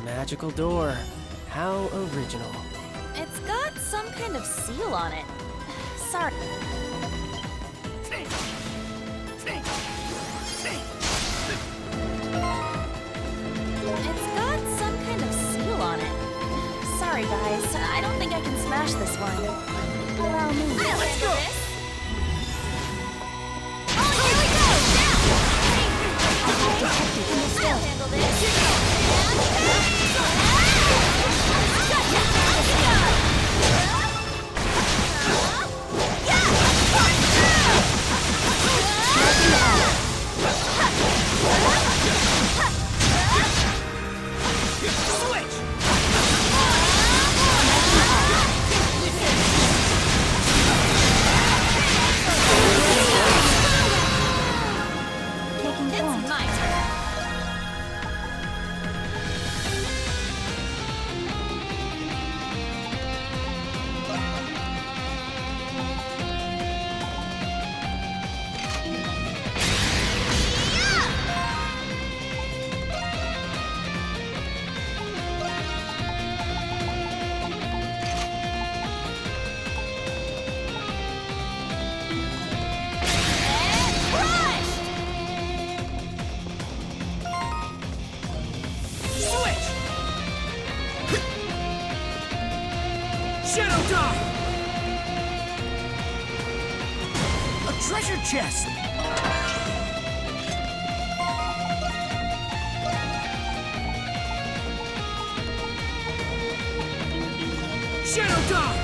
magical door. How original. It's got some kind of seal on it. Sorry. It's got some kind of seal on it. Sorry, guys. I don't think I can smash this one. Allow me. Let's go. Oh, here we go! Now! I'll handle this. Treasure chest! Shadow Dog!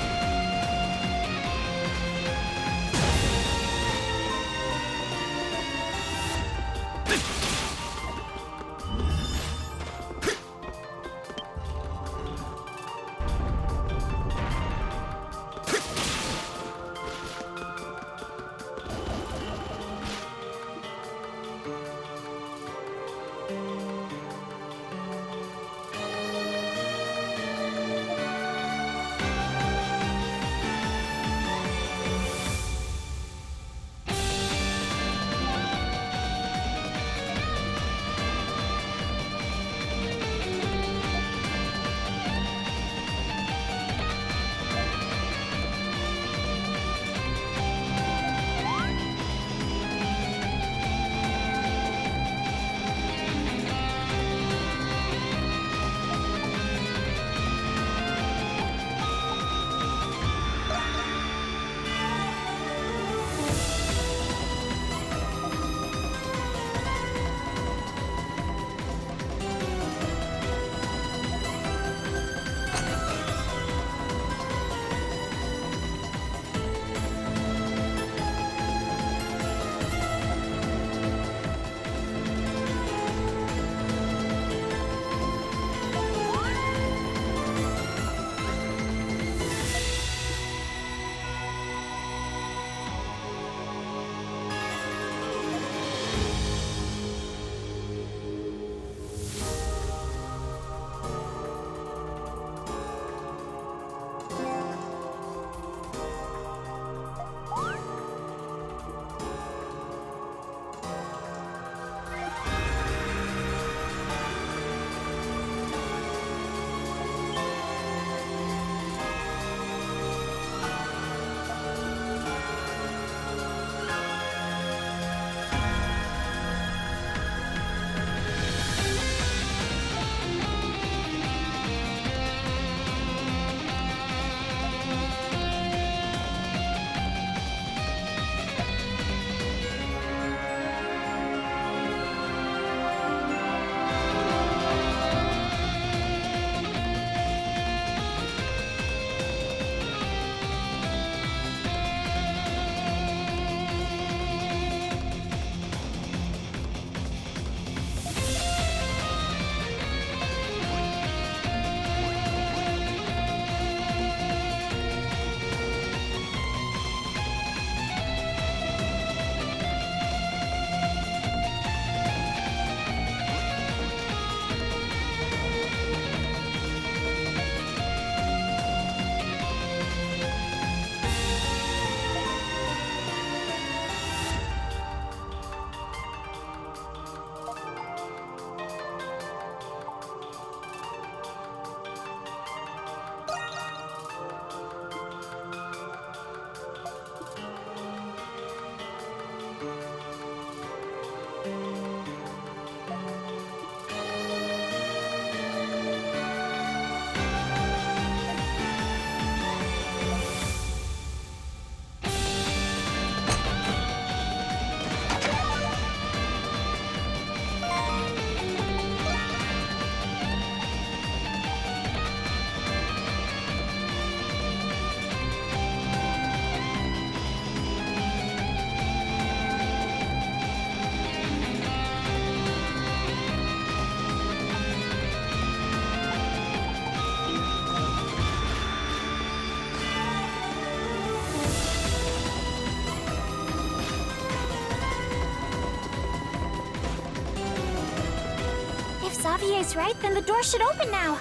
Xavier's right, then the door should open now.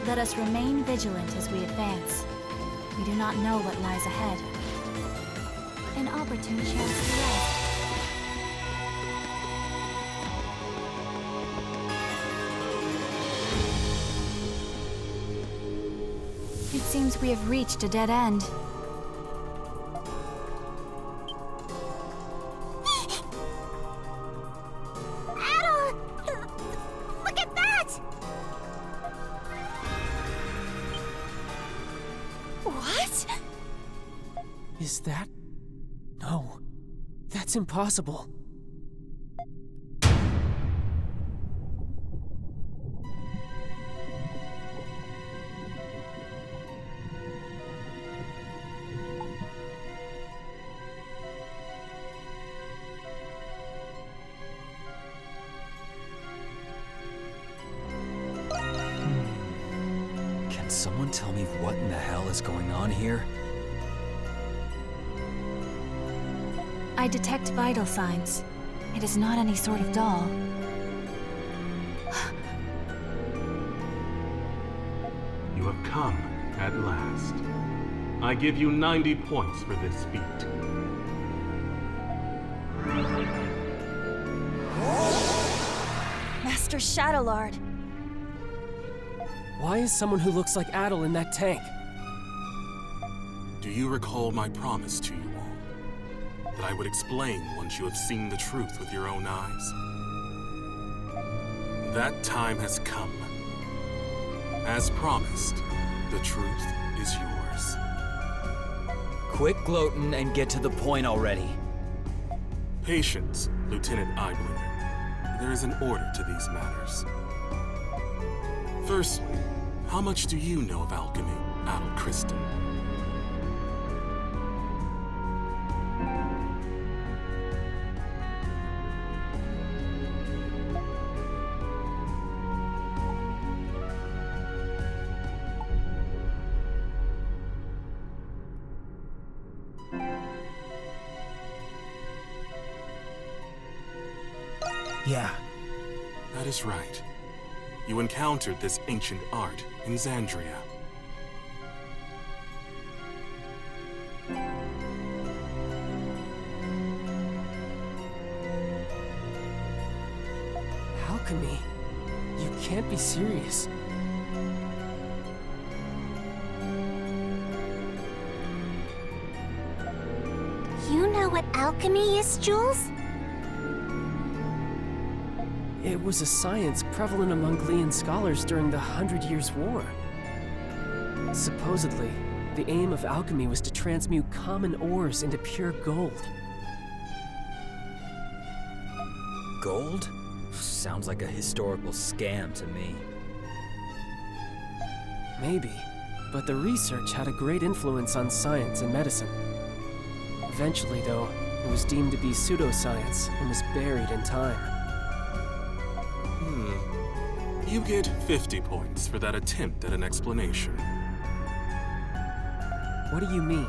Let us remain vigilant as we advance. We do not know what lies ahead. An opportune chance to rest. It seems we have reached a dead end. Adol! Look at that! What? Is that... No. That's impossible. Can someone tell me what in the hell is going on here? I detect vital signs. It is not any sort of doll. You have come at last. I give you 90 points for this feat. Master Shadowlord. Why is someone who looks like Adol in that tank? Do you recall my promise to you all? That I would explain once you have seen the truth with your own eyes? That time has come. As promised, the truth is yours. Quit gloating and get to the point already. Patience, Lieutenant Eibler. There is an order to these matters. Firstly, how much do you know of alchemy, Adol Kristen? Yeah. That is right. You encountered this ancient art in Xandria. Alchemy? You can't be serious. You know what alchemy is, Jules? It was a science prevalent among Glean scholars during the 100 Years' War. Supposedly, the aim of alchemy was to transmute common ores into pure gold. Gold? Sounds like a historical scam to me. Maybe, but the research had a great influence on science and medicine. Eventually, though, it was deemed to be pseudoscience and was buried in time. You get 50 points for that attempt at an explanation. What do you mean?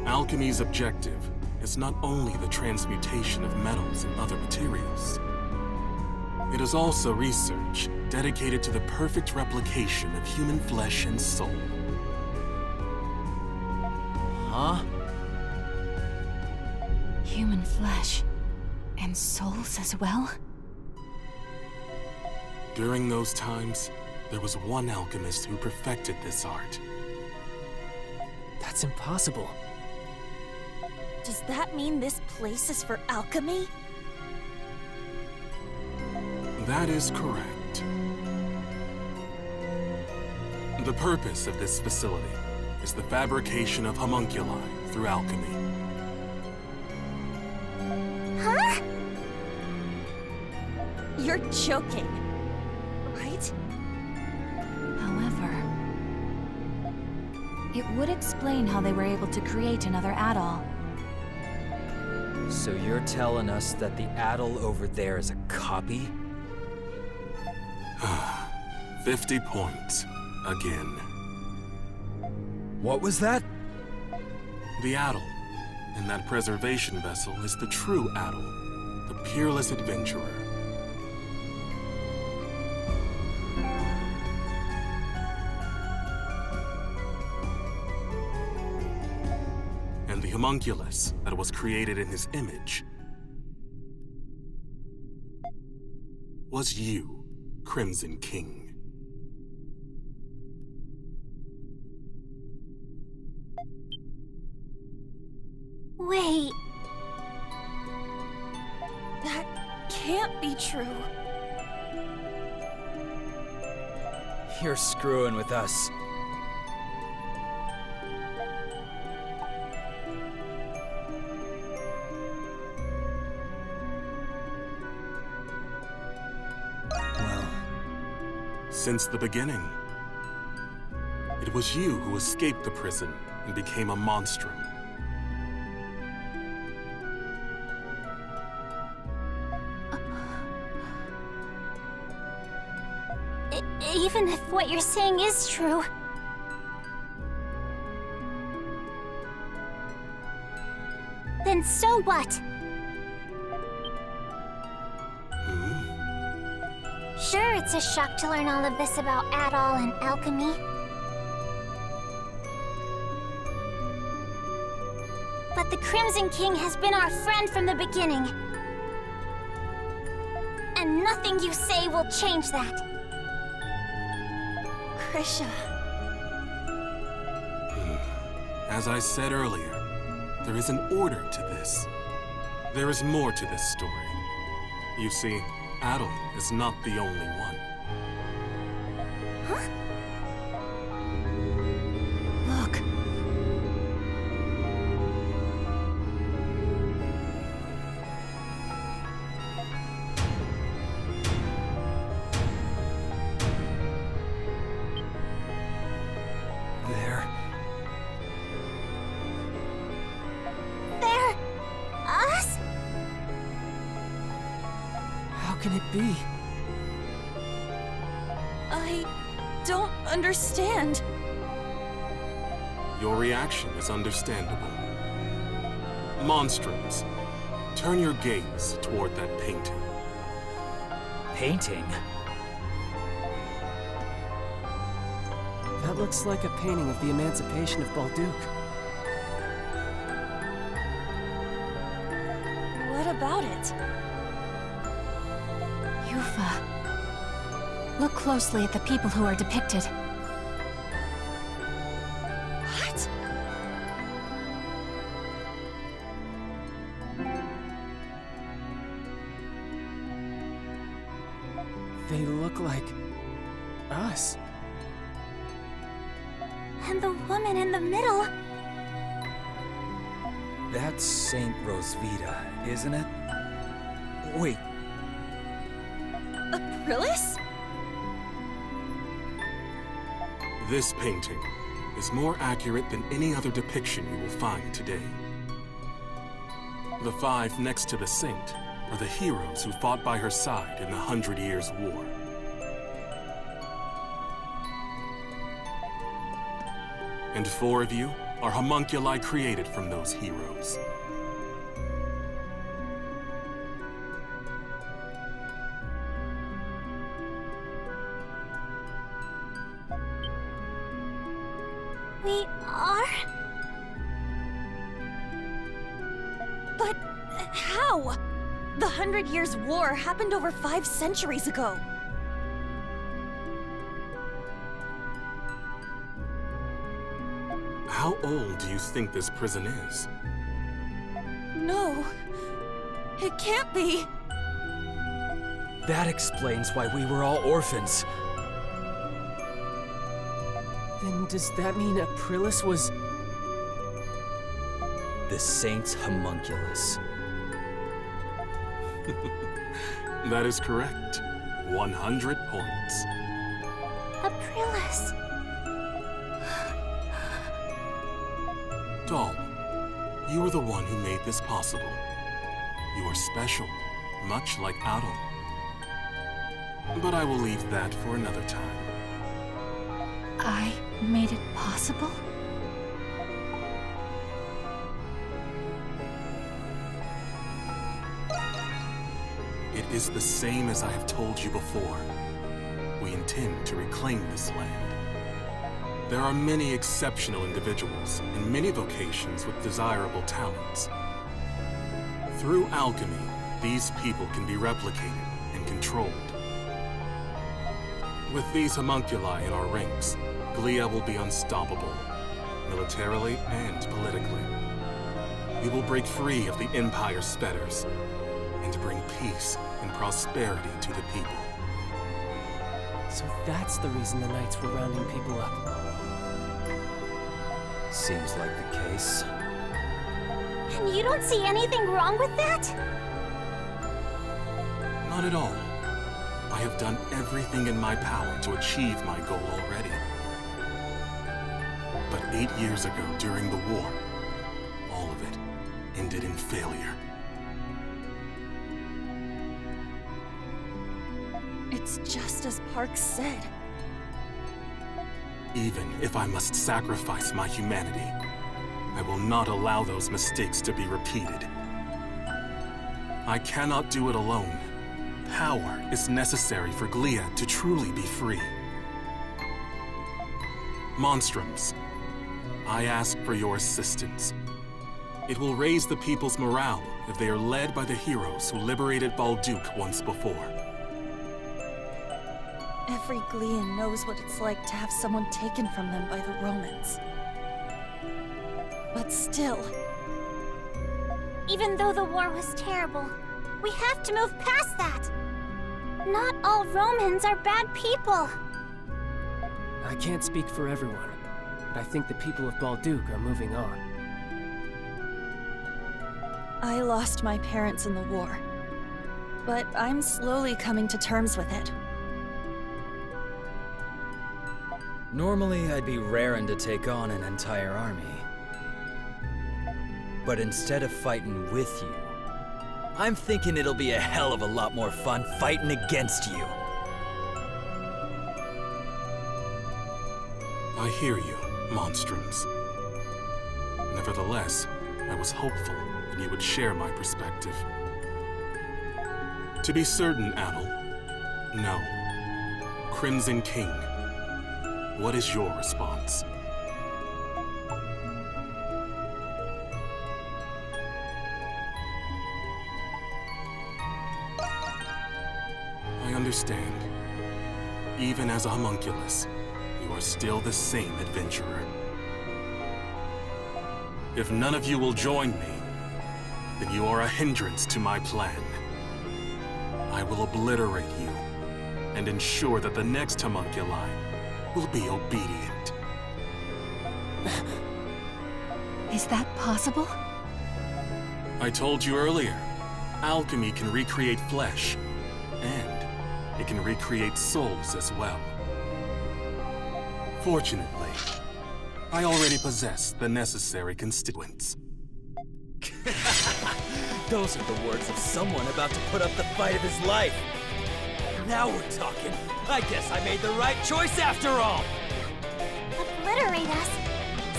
Alchemy's objective is not only the transmutation of metals and other materials. It is also research dedicated to the perfect replication of human flesh and soul. Huh? Human flesh and souls as well? During those times, there was one alchemist who perfected this art. That's impossible. Does that mean this place is for alchemy? That is correct. The purpose of this facility is the fabrication of homunculi through alchemy. Huh? You're joking, right? However, it would explain how they were able to create another Adol. So you're telling us that the Adol over there is a copy? 50 points. Again. What was that? The Adel, and that preservation vessel is the true Adel, the peerless adventurer. And the homunculus that was created in his image was you, Crimson King. Wait. That can't be true. You're screwing with us. Well, Since the beginning, it was you who escaped the prison and became a monstrum. Even if what you're saying is true, then so what? Sure, it's a shock to learn all of this about Adol and alchemy. But the Crimson King has been our friend from the beginning. And nothing you say will change that. Krisha. As I said earlier, there is an order to this. There is more to this story. You see, Adel is not the only one. Huh? Look. They're... us? How can it be? I don't understand. Your reaction is understandable. Monstrums, turn your gaze toward that painting. painting? That looks like a painting of the emancipation of Balduq. What about it? Yufa. Look closely at the people who are depicted. What? They look like... us. And the woman in the middle. That's Saint Rosvita, isn't it? Wait, Aprillis? This painting is more accurate than any other depiction you will find today. The five next to the saint are the heroes who fought by her side in the 100 Years' War. And four of you are homunculi created from those heroes. We are? But how? The 100 Years' War happened over 5 centuries ago. How old do you think this prison is? No. It can't be. that explains why we were all orphans. Then does that mean Aprillis was... The Saint's homunculus. That is correct. 100 points. Aprillis. Doll, you are the one who made this possible. You are special, much like Adel. But I will leave that for another time. I made it possible? is the same as I have told you before. We intend to reclaim this land. There are many exceptional individuals and many vocations with desirable talents. Through alchemy, these people can be replicated and controlled. With these homunculi in our ranks, Glia will be unstoppable, militarily and politically. We will break free of the Empire's fetters and bring peace and prosperity to the people. So that's the reason the Knights were rounding people up. Seems like the case. And you don't see anything wrong with that? Not at all. I have done everything in my power to achieve my goal already. But 8 years ago, during the war, all of it ended in failure. It's just as Park said. Even if I must sacrifice my humanity, I will not allow those mistakes to be repeated. I cannot do it alone. Power is necessary for Glia to truly be free. Monstrums, I ask for your assistance. It will raise the people's morale if they are led by the heroes who liberated Balduke once before. Every Glian knows what it's like to have someone taken from them by the Romans. But still... Even though the war was terrible, we have to move past that. Not all Romans are bad people. I can't speak for everyone, but I think the people of Balduke are moving on. I lost my parents in the war, but I'm slowly coming to terms with it. Normally, I'd be raring to take on an entire army. But instead of fighting with you, I'm thinking it'll be a hell of a lot more fun fighting against you. I hear you, Monstrums. Nevertheless, I was hopeful that you would share my perspective. To be certain, Adel, no. Crimson King, what is your response? I understand. Even as a homunculus, you are still the same adventurer. If none of you will join me, then you are a hindrance to my plan. I will obliterate you and ensure that the next homunculi will be obedient. Is that possible? I told you earlier, alchemy can recreate flesh, and it can recreate souls as well. Fortunately, I already possess the necessary constituents. Those are the words of someone about to put up the fight of his life. Now we're talking. I guess I made the right choice after all. Obliterate us?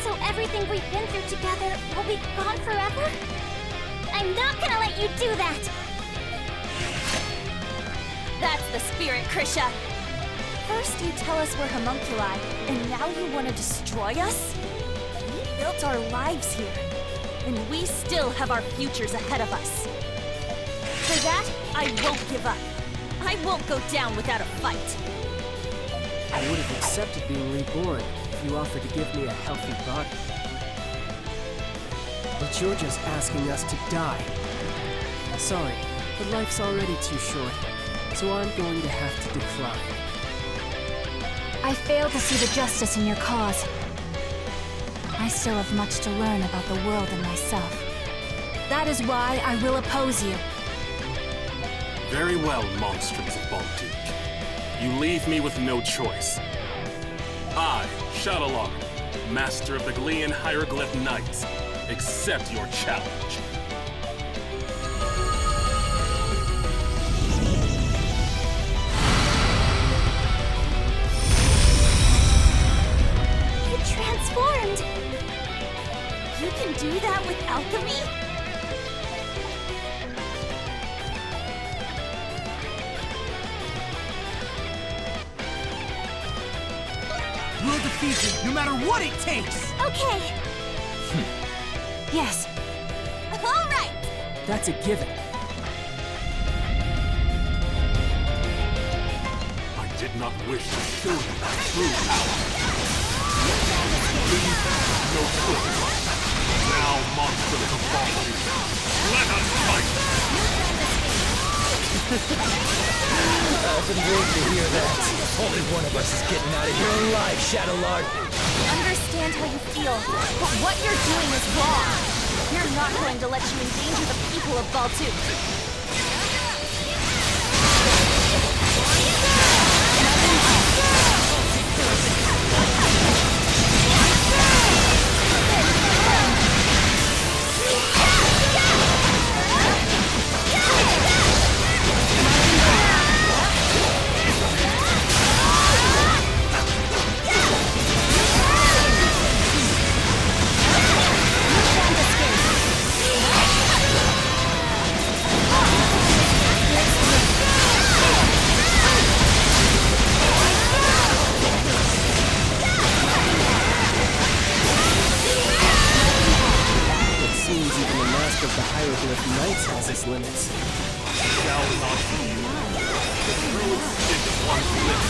So everything we've been through together will be gone forever? I'm not gonna let you do that! That's the spirit, Krisha! First you tell us we're homunculi, and now you want to destroy us? We built our lives here, and we still have our futures ahead of us. For that, I won't give up. I won't go down without a fight. I would have accepted being reborn if you offered to give me a healthy body. But you're just asking us to die. Sorry, but life's already too short, so I'm going to have to decline. I fail to see the justice in your cause. I still have much to learn about the world and myself. That is why I will oppose you. Very well, Monstrums of Balduke. You leave me with no choice. I, Shadowlord, Master of the Glian Hieroglyph Knights, accept your challenge. You transformed! You can do that with alchemy? defeat you, no matter what it takes! Okay. Yes. All right. That's a given. I did not wish to show you my true power. Leave no choice. Now monsters have fallen. Let us fight! I've been waiting to hear that. Only one of us is getting out of here alive, Shadowlord. Understand how you feel, but what you're doing is wrong. We're not going to let you endanger the people of Baltu. The hieroglyph Knights has its limits. Shall not yield. The true extent of one's limits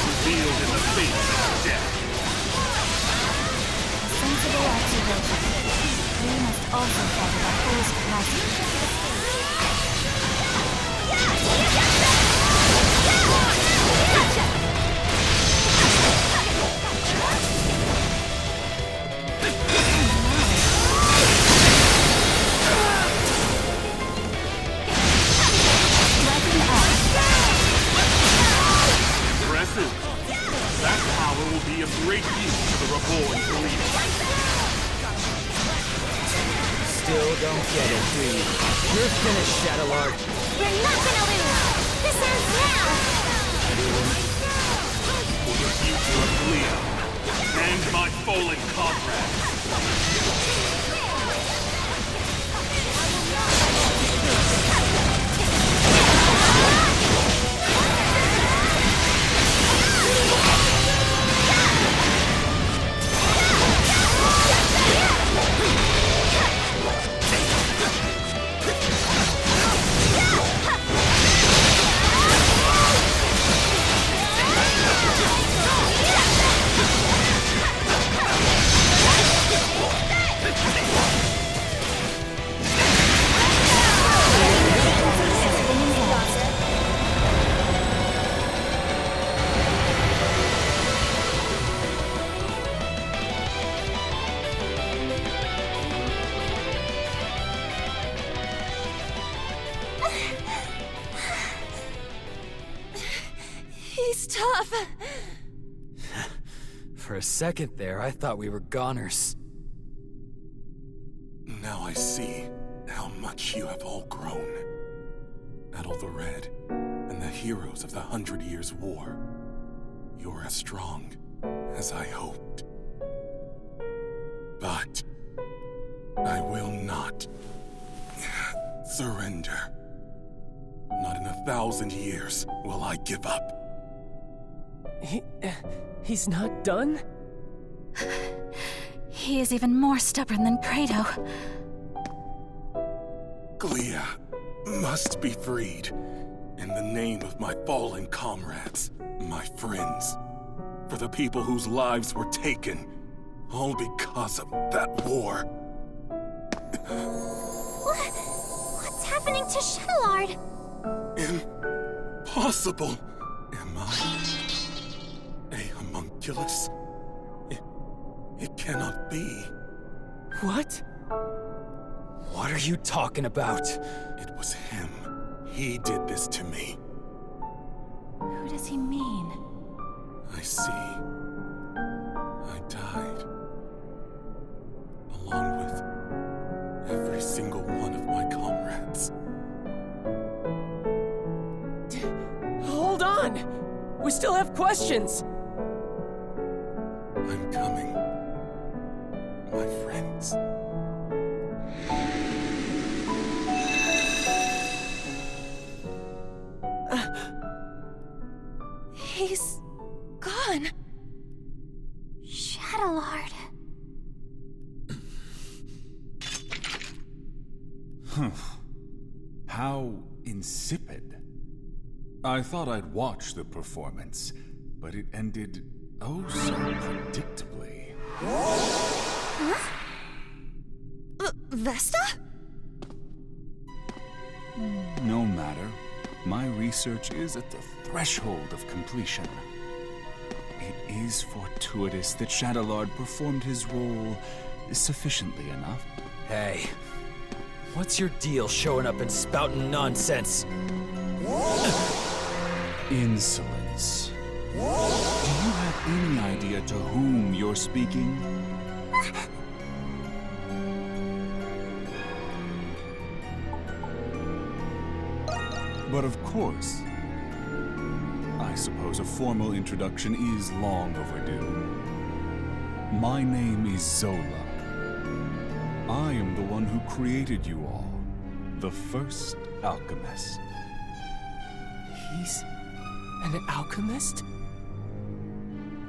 revealed in the face of death. Sensible observation. We must also follow our fullest capacity. That power will be of great use to the reborn believer. Still don't get it, do you? You're finished, Shadowlord. We're not gonna lose! This ends now! For the future of Leo and my fallen comrades. He's tough. For a second there, I thought we were goners. Now I see how much you have all grown. Adol the Red and the heroes of the 100 Years' War. You're as strong as I hoped. But I will not surrender. Not in 1,000 years will I give up. He's not done? He is even more stubborn than Credo. Glia must be freed in the name of my fallen comrades, my friends, for the people whose lives were taken, all because of that war. What's happening to Shadowlord? Impossible! Am I a homunculus? It cannot be. What? What are you talking about? It was him. He did this to me. Who does he mean? I see. I died. Along with every single one of my comrades. Hold on! We still have questions! I'm coming. My friends. He's gone. How insipid. I thought I'd watch the performance, but it ended oh so predictably. Huh? Vesta? No matter. My research is at the threshold of completion. It is fortuitous that Shadowlord performed his role sufficiently enough. Hey, what's your deal showing up and spouting nonsense? Insolence. Do you have any idea to whom you're speaking? But of course, I suppose a formal introduction is long overdue. My name is Zola. I am the one who created you all, the first alchemist. He's an alchemist?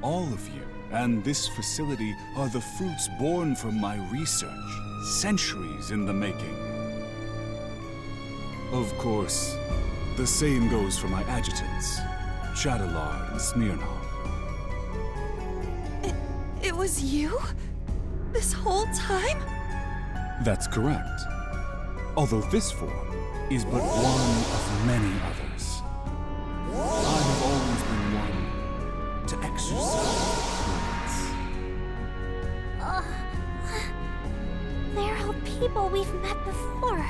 All of you and this facility are the fruits born from my research, centuries in the making. Of course, the same goes for my adjutants, Shadowlord and Smirnov. It was you? This whole time? That's correct. Although this form is but one of many others. I have always been one to exercise influence. They're all people we've met before.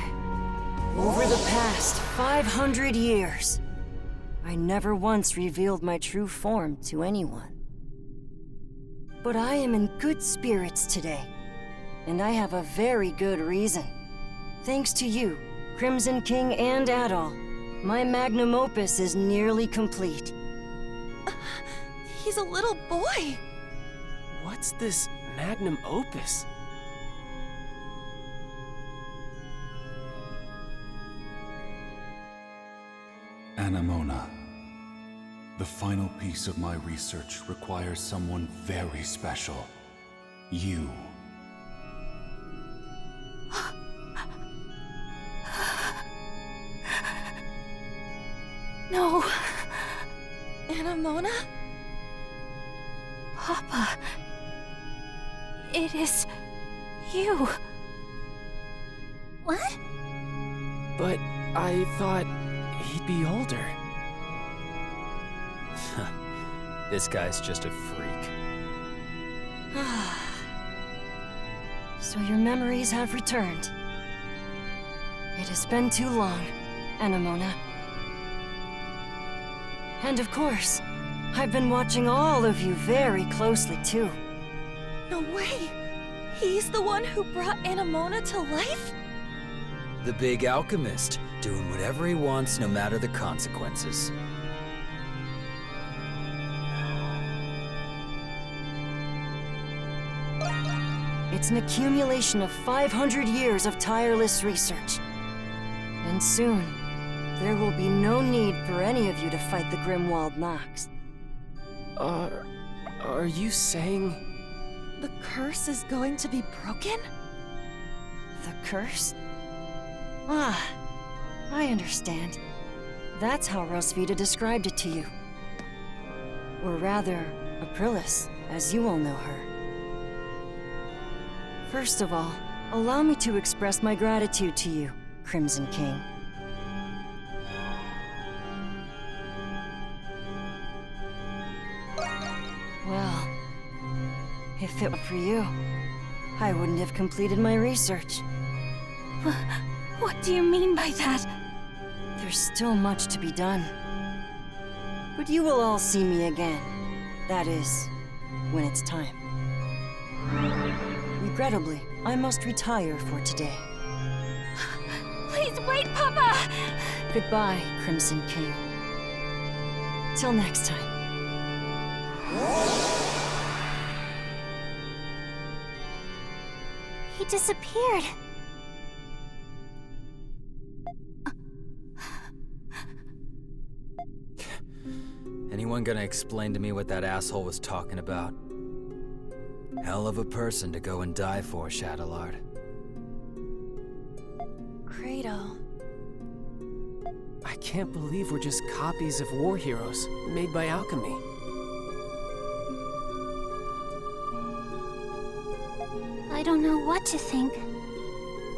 Over the past 500 years, I never once revealed my true form to anyone. But I am in good spirits today, and I have a very good reason. Thanks to you, Crimson King and Adol, my magnum opus is nearly complete. He's a little boy. What's this magnum opus? Anemona. The final piece of my research requires someone very special. You. No. Anemona? Papa. It is you. What? But I thought he'd be older. This guy's just a freak. So your memories have returned. It has been too long, Anemona. And of course, I've been watching all of you very closely too. No way! He's the one who brought Anemona to life? The big alchemist, doing whatever he wants no matter the consequences. It's an accumulation of 500 years of tireless research. And soon, there will be no need for any of you to fight the Grimwald Nox. Are you saying... The curse is going to be broken? The curse? Ah, I understand. That's how Rosvita described it to you. Or rather, Aprilis, as you all know her. First of all, allow me to express my gratitude to you, Crimson King. Well, if it were for you, I wouldn't have completed my research. What do you mean by that? There's still much to be done. But you will all see me again. That is, when it's time. Regrettably, I must retire for today. Please wait, Papa! Goodbye, Crimson King. Till next time. He disappeared. Anyone gonna explain to me what that asshole was talking about? Hell of a person to go and die for, Shadowlord. Crazy. can't believe we're just copies of war heroes made by Alchemy. I don't know what to think.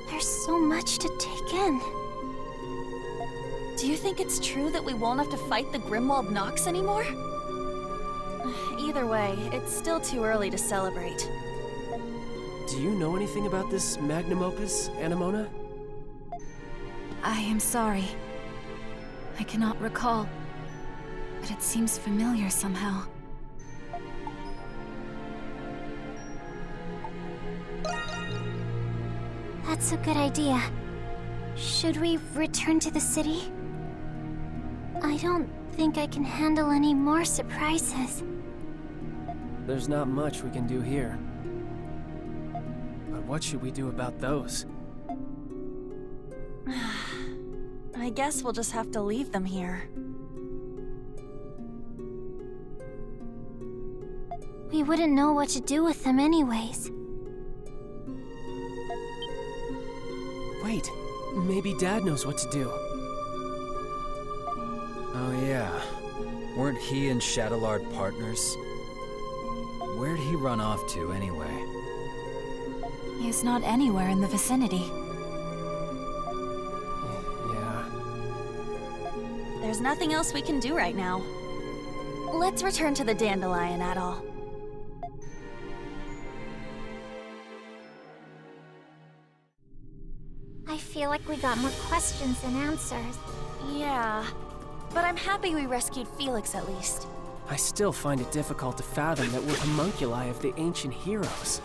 There's so much to take in. Do you think it's true that we won't have to fight the Grimwald Nox anymore? Either way, it's still too early to celebrate. Do you know anything about this magnum opus, Anemona? I am sorry. I cannot recall, but it seems familiar somehow. That's a good idea. Should we return to the city? I don't think I can handle any more surprises. There's not much we can do here. But what should we do about those? I guess we'll just have to leave them here. We wouldn't know what to do with them anyways. Wait, maybe Dad knows what to do. Oh yeah. Weren't he and Shadowlard partners? Where'd he run off to anyway? He is not anywhere in the vicinity. Yeah. There's nothing else we can do right now. Let's return to the Dandelion Atoll. I feel like we got more questions than answers. Yeah, but I'm happy we rescued Felix at least. I still find it difficult to fathom that we're homunculi of the ancient heroes.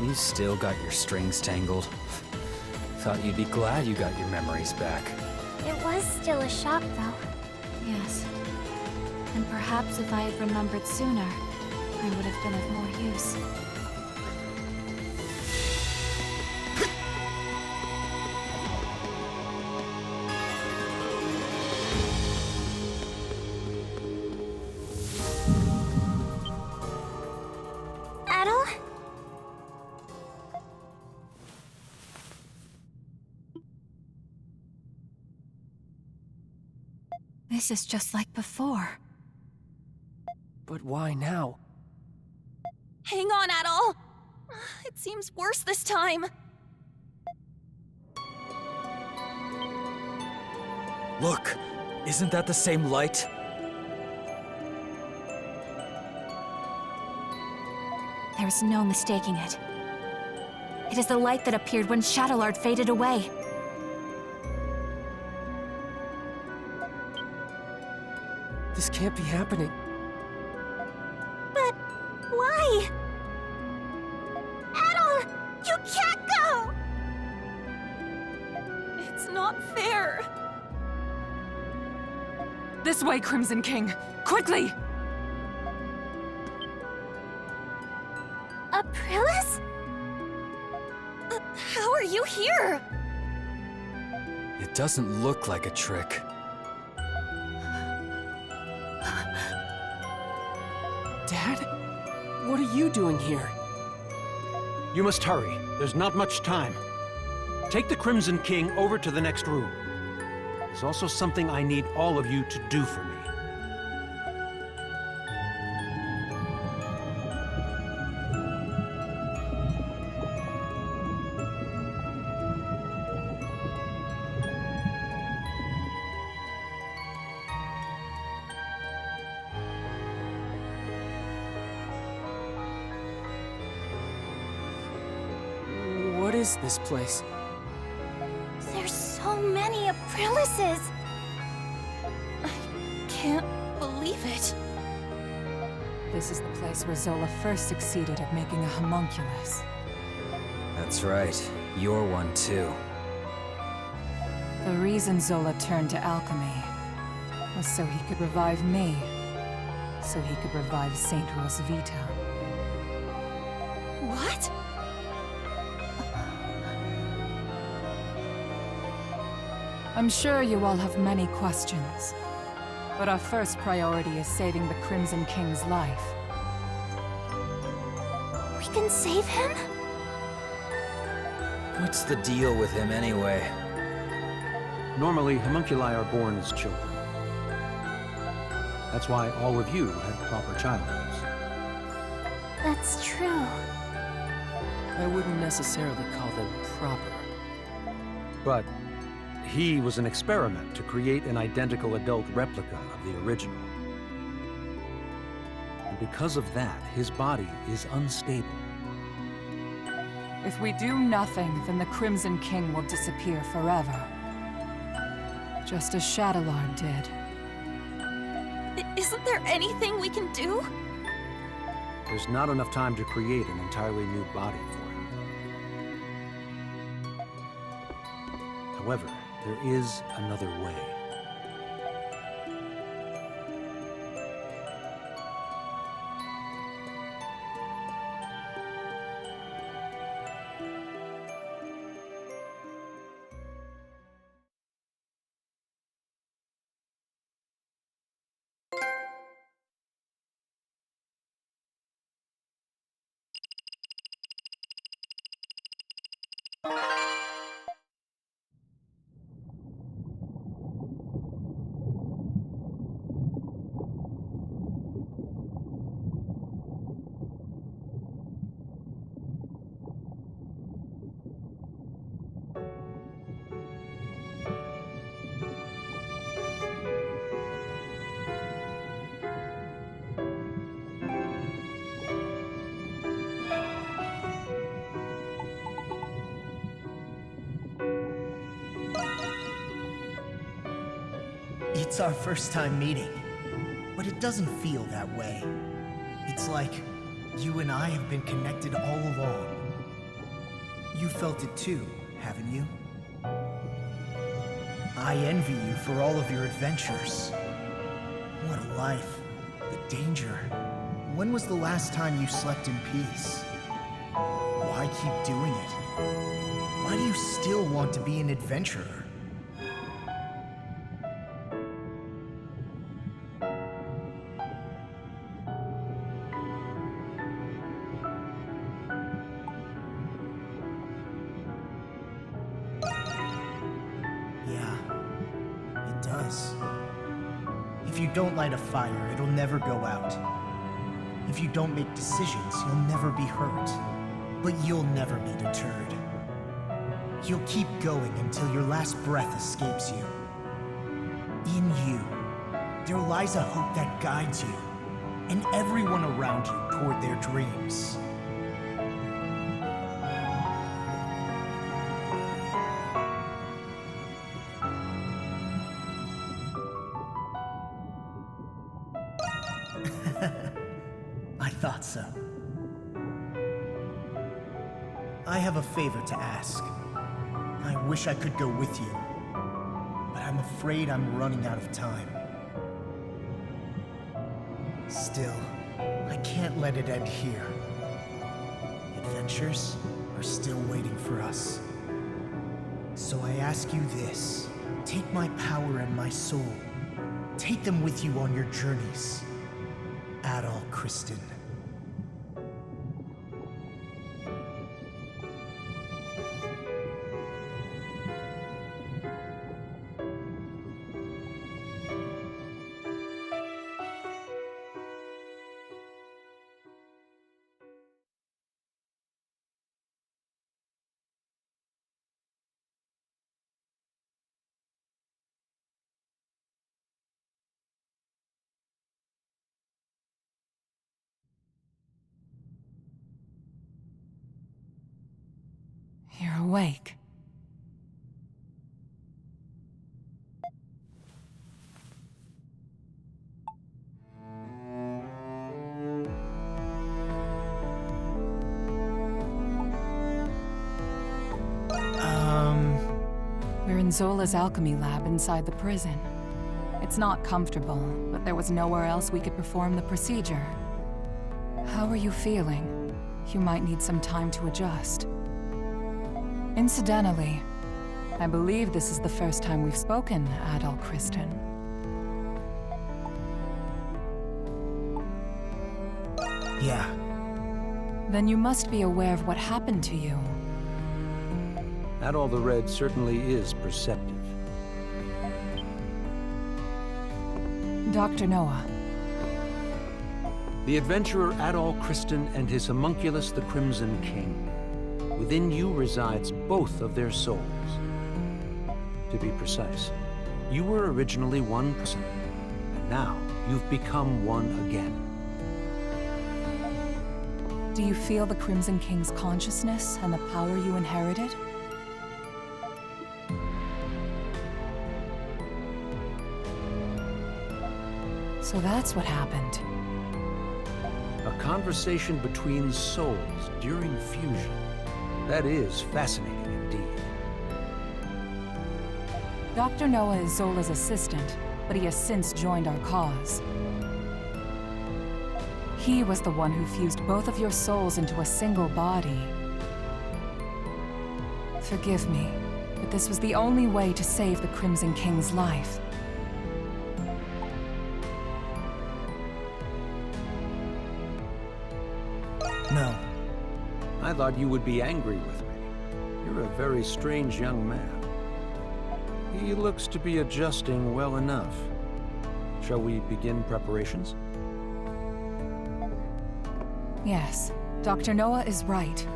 You still got your strings tangled. Thought you'd be glad you got your memories back. It was still a shock, though. Yes. And perhaps if I had remembered sooner, I would have been of more use. Adol? This is just like before. But why now? Hang on, Adol! It seems worse this time. Look, isn't that the same light? There's no mistaking it. It is the light that appeared when Shadowlord faded away. This can't be happening. But why? Adol, you can't go! It's not fair. This way, Crimson King! Quickly! Aprilis? How are you here? It doesn't look like a trick. Dad? What are you doing here? You must hurry. There's not much time. Take the Crimson King over to the next room. There's also something I need all of you to do for me. What is this place? There's so many Aprilises. I can't believe it. This is the place where Zola first succeeded at making a homunculus. That's right. You're one too. The reason Zola turned to alchemy was so he could revive me, so he could revive Saint Rosvita. What? I'm sure you all have many questions, but our first priority is saving the Crimson King's life. We can save him? What's the deal with him anyway? Normally, homunculi are born as children. That's why all of you had proper childhoods. That's true. I wouldn't necessarily call them proper. But he was an experiment to create an identical adult replica of the original. And because of that, his body is unstable. If we do nothing, then the Crimson King will disappear forever. Just as Shadowlord did. Isn't there anything we can do? There's not enough time to create an entirely new body for him. However, there is another way. It's our first time meeting, but it doesn't feel that way. It's like you and I have been connected all along. You felt it too, haven't you? I envy you for all of your adventures. What a life. The danger. When was the last time you slept in peace? Why keep doing it? Why do you still want to be an adventurer? If you don't light a fire, it'll never go out. If you don't make decisions, you'll never be hurt. But you'll never be deterred. You'll keep going until your last breath escapes you. In you, there lies a hope that guides you, and everyone around you toward their dreams. I thought so. I have a favor to ask. I wish I could go with you, but I'm afraid I'm running out of time. Still, I can't let it end here. Adventures are still waiting for us. So I ask you this. Take my power and my soul. Take them with you on your journeys. Adol Kristen. You're awake. We're in Zola's alchemy lab inside the prison. It's not comfortable, but there was nowhere else we could perform the procedure. How are you feeling? You might need some time to adjust. Incidentally, I believe this is the first time we've spoken, Adol Kristen. Yeah. Then you must be aware of what happened to you. Adol the Red certainly is perceptive. Dr. Noah. The adventurer Adol Kristen and his homunculus, the Crimson King. Within you resides both of their souls. To be precise, you were originally one person, and now you've become one again. Do you feel the Crimson King's consciousness and the power you inherited? So that's what happened. A conversation between souls during fusion. That is fascinating indeed. Dr. Noah is Zola's assistant, but he has since joined our cause. He was the one who fused both of your souls into a single body. Forgive me, but this was the only way to save the Crimson King's life. No. I thought you would be angry with me. You're a very strange young man. He looks to be adjusting well enough. Shall we begin preparations? Yes, Dr. Noah is right.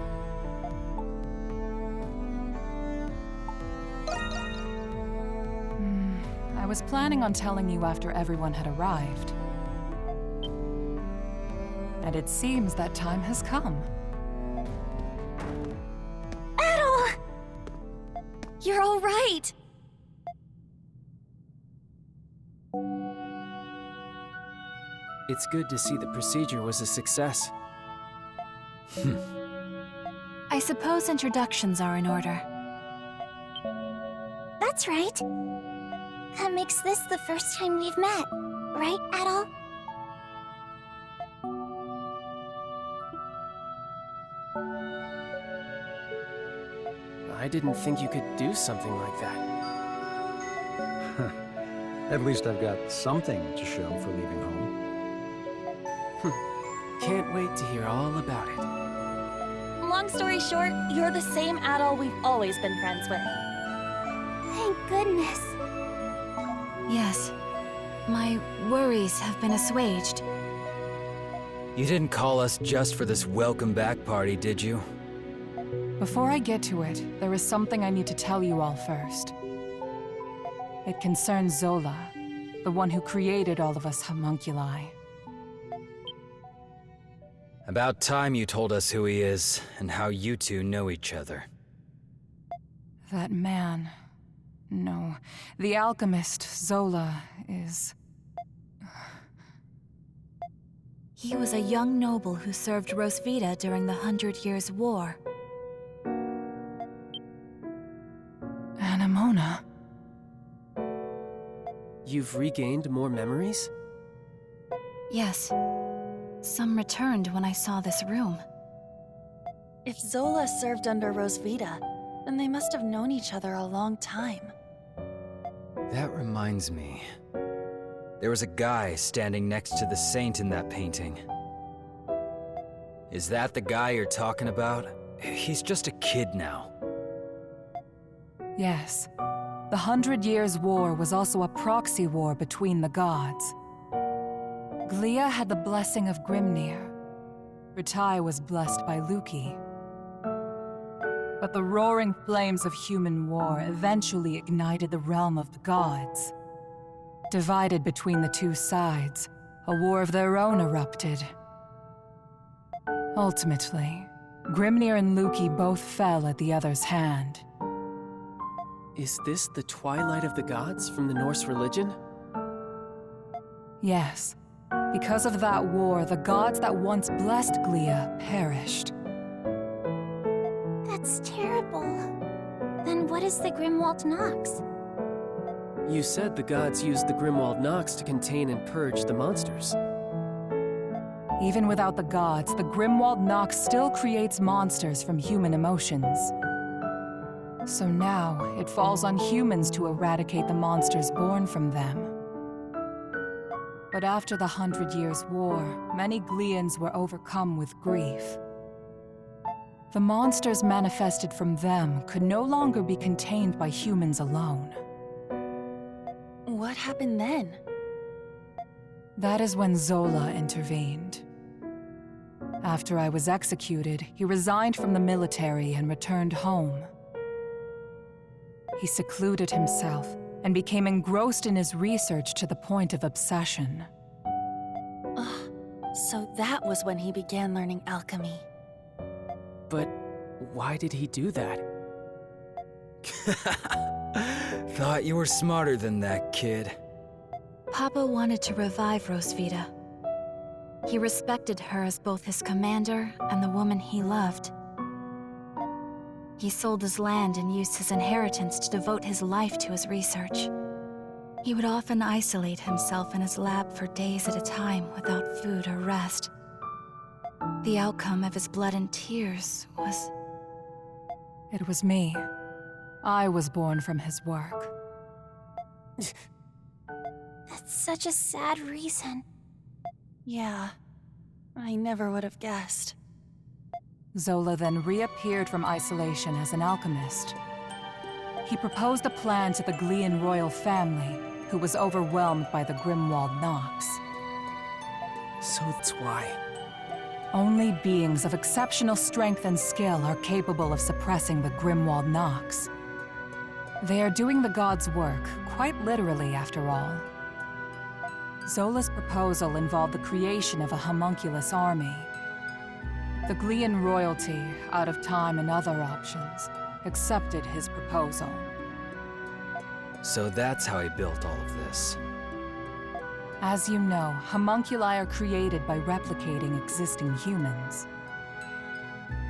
I was planning on telling you after everyone had arrived. And it seems that time has come. Adol! You're all right! It's good to see the procedure was a success. I suppose introductions are in order. That's right. That makes this the first time we've met, right, Adol? I didn't think you could do something like that. At least I've got something to show for leaving home. Can't wait to hear all about it. Long story short, you're the same Adol we've always been friends with. Thank goodness. Yes. My worries have been assuaged. You didn't call us just for this welcome back party, did you? Before I get to it, there is something I need to tell you all first. It concerns Zola, the one who created all of us homunculi. About time you told us who he is, and how you two know each other. That man... No, the alchemist, Zola, is... He was a young noble who served Rosvita during the 100 Years' War. Anemona? You've regained more memories? Yes. Some returned when I saw this room. If Zola served under Rosvita, then they must have known each other a long time. That reminds me. There was a guy standing next to the saint in that painting. Is that the guy you're talking about? He's just a kid now. Yes. The 100 Years' War was also a proxy war between the gods. Glia had the blessing of Grimnir. Ritai was blessed by Luki. But the roaring flames of human war eventually ignited the realm of the gods. Divided between the two sides, a war of their own erupted. Ultimately, Grimnir and Luki both fell at the other's hand. Is this the Twilight of the Gods from the Norse religion? Yes. Because of that war, the gods that once blessed Glia perished. That's terrible. Then what is the Grimwald Nox? You said the gods used the Grimwald Nox to contain and purge the monsters. Even without the gods, the Grimwald Nox still creates monsters from human emotions. So now, it falls on humans to eradicate the monsters born from them. But after the 100 Years' War, many Glians were overcome with grief. The monsters manifested from them could no longer be contained by humans alone. What happened then? That is when Zola intervened. After I was executed, he resigned from the military and returned home. He secluded himself and became engrossed in his research to the point of obsession. So that was when he began learning alchemy. But why did he do that? Thought you were smarter than that, kid. Papa wanted to revive Rosvita. He respected her as both his commander and the woman he loved. He sold his land and used his inheritance to devote his life to his research. He would often isolate himself in his lab for days at a time without food or rest. The outcome of his blood and tears was... It was me. I was born from his work. That's such a sad reason. Yeah, I never would have guessed. Zola then reappeared from isolation as an alchemist. He proposed a plan to the Glian royal family, who was overwhelmed by the Grimwald Nox. So that's why. Only beings of exceptional strength and skill are capable of suppressing the Grimwald Nox. They are doing the gods' work, quite literally after all. Zola's proposal involved the creation of a homunculus army. The Glian royalty, out of time and other options, accepted his proposal. So that's how he built all of this. As you know, homunculi are created by replicating existing humans.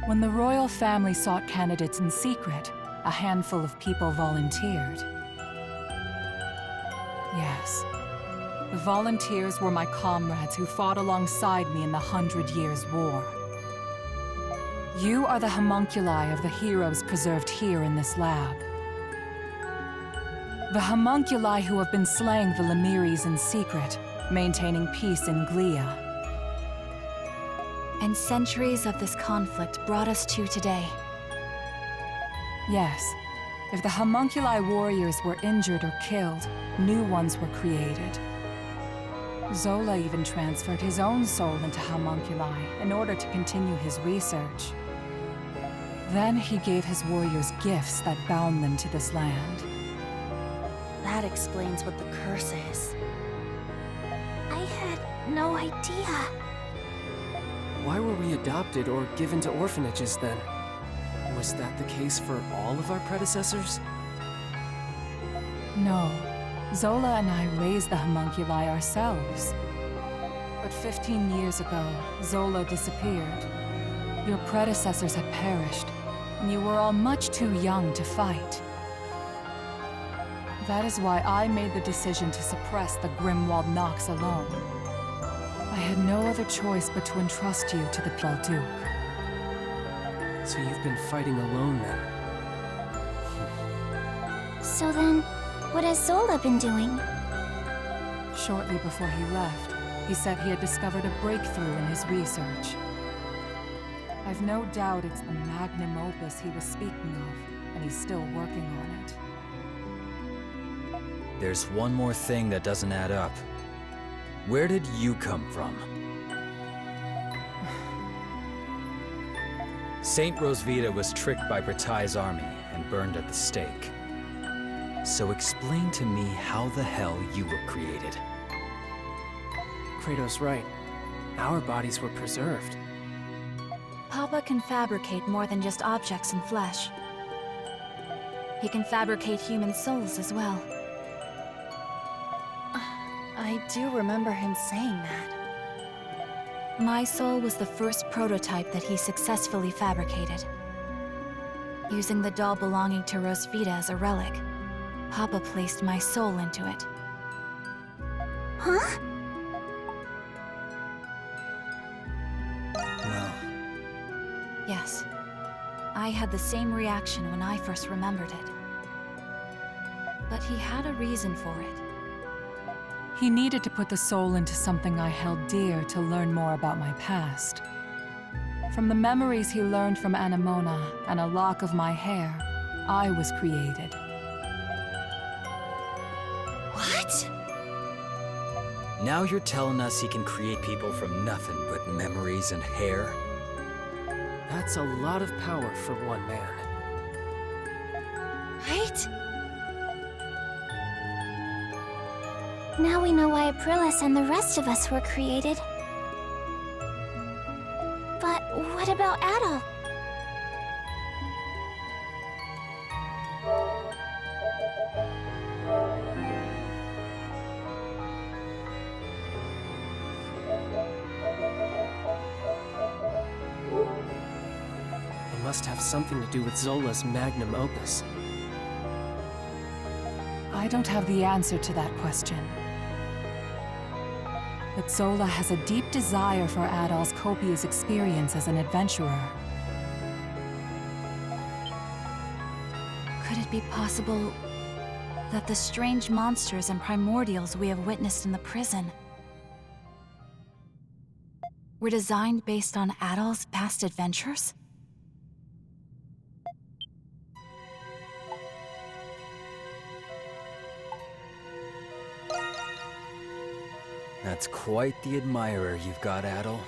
When the royal family sought candidates in secret, a handful of people volunteered. Yes. The volunteers were my comrades who fought alongside me in the 100 Years' War. You are the homunculi of the heroes preserved here in this lab. The homunculi who have been slaying the Lemiris in secret, maintaining peace in Glia. And centuries of this conflict brought us to today. Yes. If the homunculi warriors were injured or killed, new ones were created. Zola even transferred his own soul into homunculi in order to continue his research. Then he gave his warriors gifts that bound them to this land. That explains what the curse is. I had no idea. Why were we adopted or given to orphanages then? Was that the case for all of our predecessors? No. Zola and I raised the homunculi ourselves. But 15 years ago, Zola disappeared. Your predecessors had perished, and you were all much too young to fight. That is why I made the decision to suppress the Grimwald Nox alone. I had no other choice but to entrust you to the Balduke. So you've been fighting alone then? So then, what has Zola been doing? Shortly before he left, he said he had discovered a breakthrough in his research. I've no doubt it's the magnum opus he was speaking of, and he's still working on it. There's one more thing that doesn't add up. Where did you come from? Saint Rosvita was tricked by Bratai's army and burned at the stake. So explain to me how the hell you were created. Kratos' right. Our bodies were preserved. Papa can fabricate more than just objects and flesh. He can fabricate human souls as well. I do remember him saying that. My soul was the first prototype that he successfully fabricated. Using the doll belonging to Rosvita as a relic, Papa placed my soul into it. Huh? Well, Yes. I had the same reaction when I first remembered it. But he had a reason for it. He needed to put the soul into something I held dear to learn more about my past. From the memories he learned from Anemona and a lock of my hair, I was created. What? Now you're telling us he can create people from nothing but memories and hair? That's a lot of power for one man. Right? Now we know why Aprilis and the rest of us were created. But what about Adol? It must have something to do with Zola's magnum opus. I don't have the answer to that question. But Zola has a deep desire for Adol's copious experience as an adventurer. Could it be possible that the strange monsters and primordials we have witnessed in the prison were designed based on Adol's past adventures? That's quite the admirer you've got, Adol.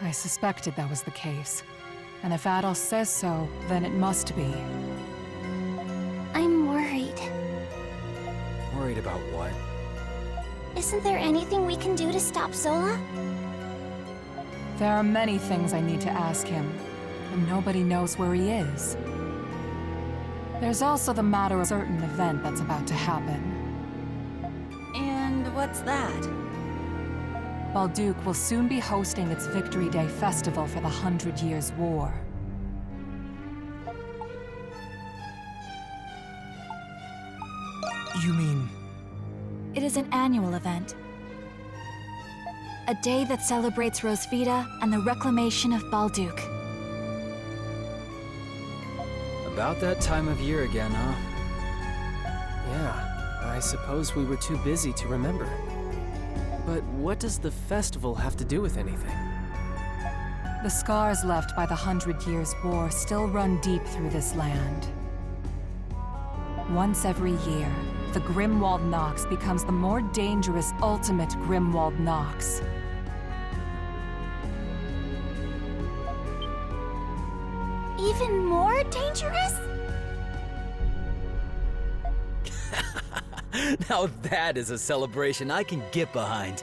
I suspected that was the case. And if Adol says so, then it must be. I'm worried. Worried about what? Isn't there anything we can do to stop Zola? There are many things I need to ask him, and nobody knows where he is. There's also the matter of a certain event that's about to happen. And what's that? Balduke will soon be hosting its Victory Day festival for the 100 Years' War. you mean... It is an annual event. A day that celebrates Rosvita and the reclamation of Balduke. About that time of year again, huh? Yeah, I suppose we were too busy to remember. But what does the festival have to do with anything? The scars left by the 100 Years' War still run deep through this land. Once every year, the Grimwald Nox becomes the more dangerous ultimate Grimwald Nox. even more dangerous? Now that is a celebration I can get behind.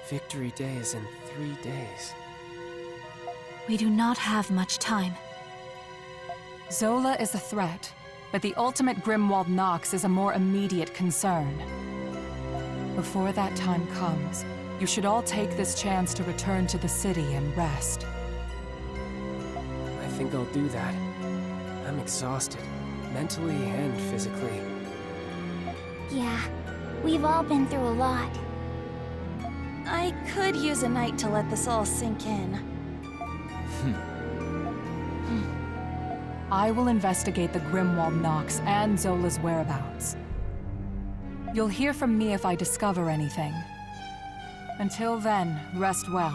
Victory Day is in 3 days. We do not have much time. Zola is a threat, but the ultimate Grimwald Nox is a more immediate concern. Before that time comes, you should all take this chance to return to the city and rest. I think I'll do that. I'm exhausted, mentally and physically. Yeah, we've all been through a lot. I could use a night to let this all sink in. I will investigate the Grimwald Nox and Zola's whereabouts. You'll hear from me if I discover anything. Until then, rest well.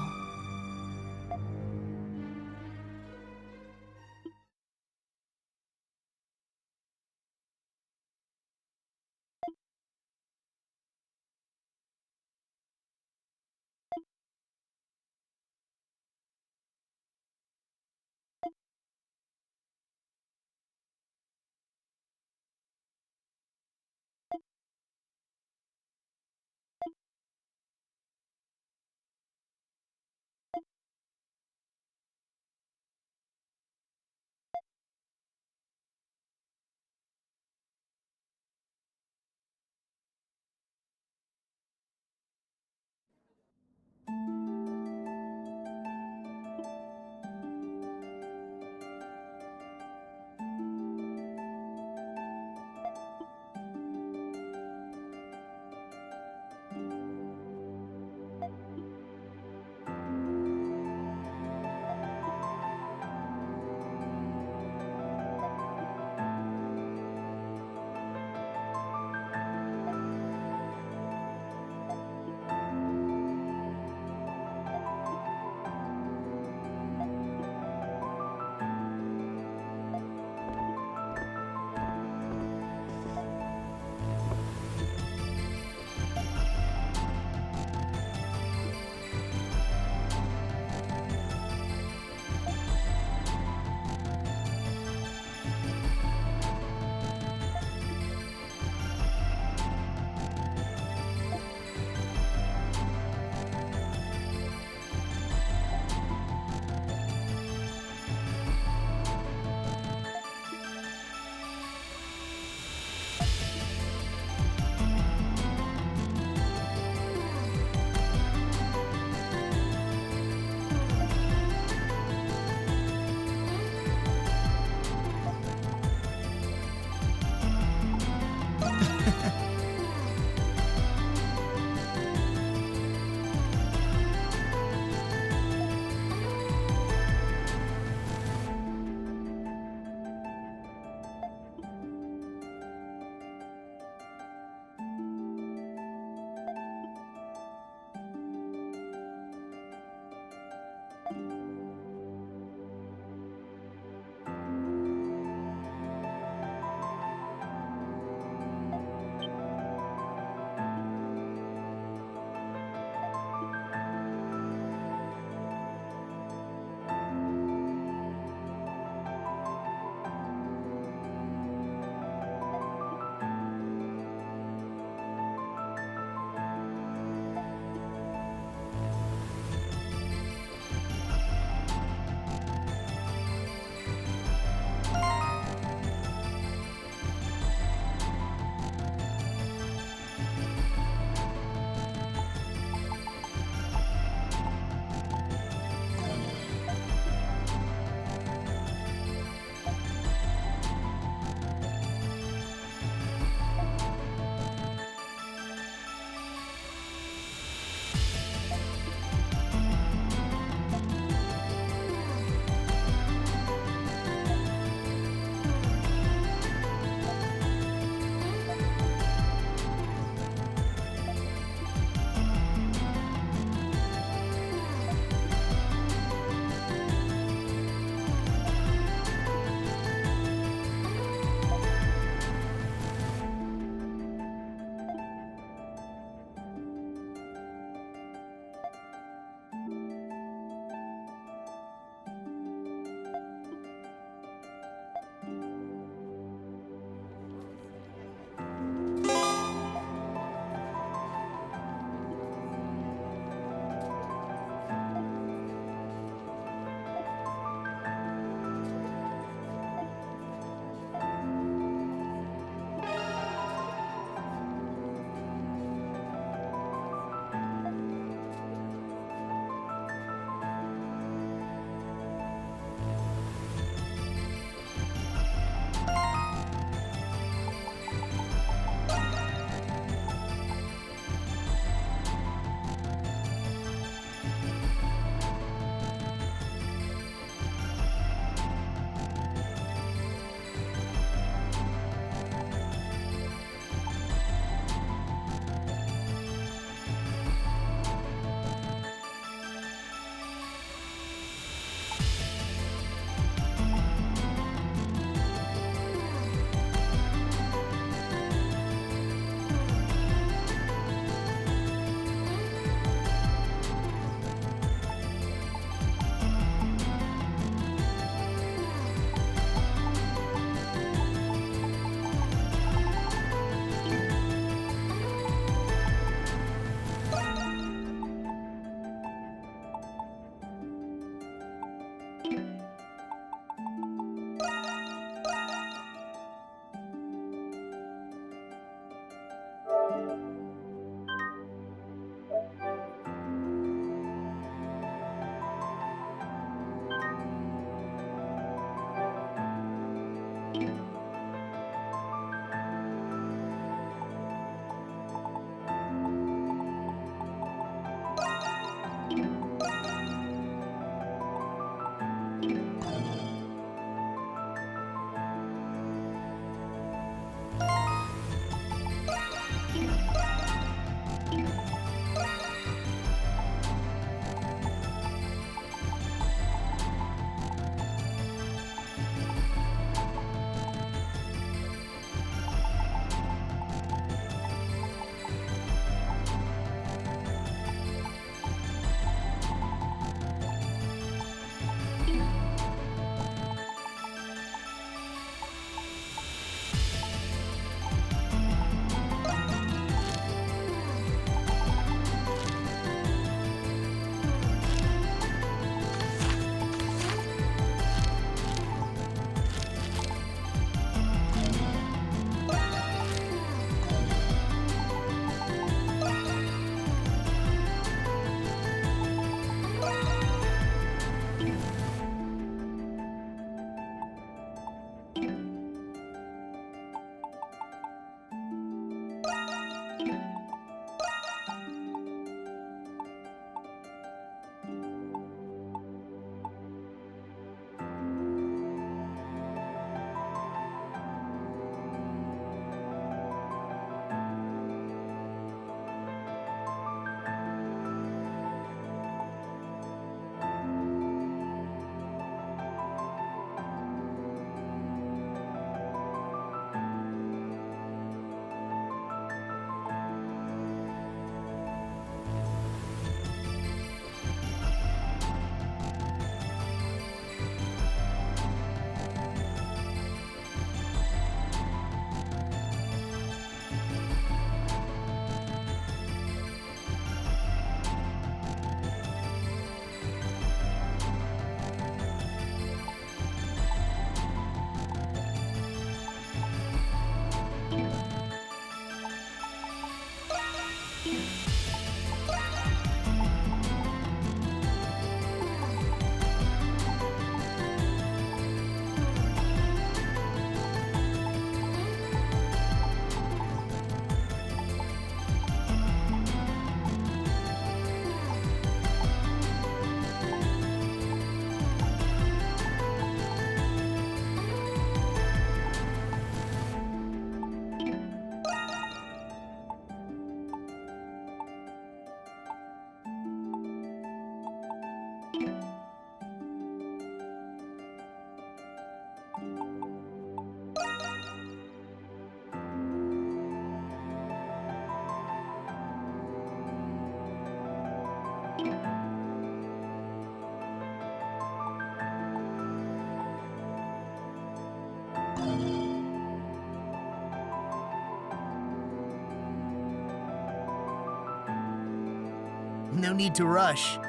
no need to rush.